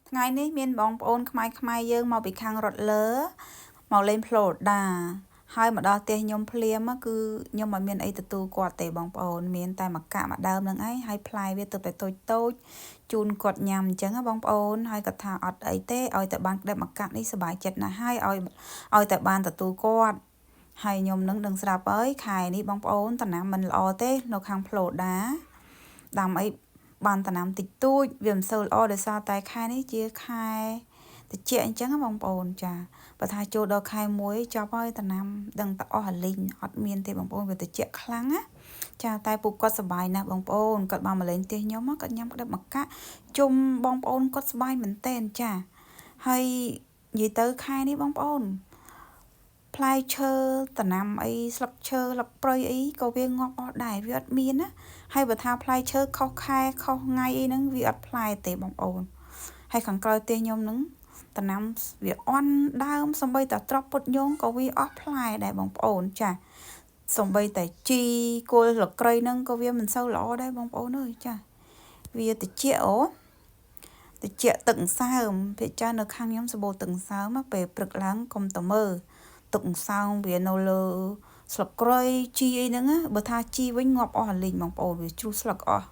ថ្ងៃនេះមានបងប្អូនខ្មែរយើងមកពីខាងរត់លើមកលេងផ្លូដាហើយមកដល់ផ្ទះខ្ញុំភ្លាមគឺខ្ញុំមិនមានអីទទួលគាត់ទេបងប្អូនមានតែមកកាក់មកដើមនឹងឯងហើយផ្លែវាទៅតែតូចជូនគាត់ញ៉ាំអញ្ចឹងបងប្អូនហើយគាត់ថាអត់អីទេឲ្យតែបានក្តាប់មកកាក់នេះសប្បាយចិត្តណាស់ហើយឲ្យតែបានទទួលគាត់ហើយខ្ញុំនឹងដឹងស្រាប់ហើយខែនេះបងប្អូនតំណាំមិនល្អទេនៅខាងផ្លូដាដាំអីបានតំណាំតិចតួចវាមិនសូវល្អដោយសារតែខែនេះជាខែតិចអញ្ចឹងបងប្អូនចាបើថាចូលដល់ខែ1ចប់ហើយតំណាំដឹងតែអស់អាលីងអត់មានទេបងប្អូនវាតិចខ្លាំងណាចាតែពួកគាត់សប្បាយណាស់បងប្អូនគាត់មកលេងផ្ទះខ្ញុំគាត់ញ៉ាំក្តាប់មកកាក់ជុំបងប្អូនគាត់សប្បាយមែនតើចាហើយនិយាយទៅខែនេះបងប្អូនផ្លែឈើតំណាំអីស្លឹកឈើស្លឹកព្រៃអីក៏វាងាប់អស់ដែរវាអត់មានណាហើយបើថាផ្លែឈើខុសខែខុសថ្ងៃអីហ្នឹងវាអត់ផ្លែទេបងប្អូនហើយខាងក្រោយផ្ទះខ្ញុំហ្នឹងតំណាំវាអន់ដើមសំបីតែត្រប់ពុតញងក៏វាអស់ផ្លែដែរបងប្អូនចាសំបីតែជីគល់លក្រៃហ្នឹងក៏វាមិនសូវល្អដែរបងប្អូនអើយចាវាតិចតិចទឹកសើមភាគច្រើននៅខាងខ្ញុំសបោទឹកសើមពេលព្រឹកឡើងកុំតមើទឹកសើមវានៅលើស្លឹកគ្រៃជីអីហ្នឹងបើថាជីវិញងាប់អស់អាលីងបងប្អូនវាជ្រុះស្លឹកអស់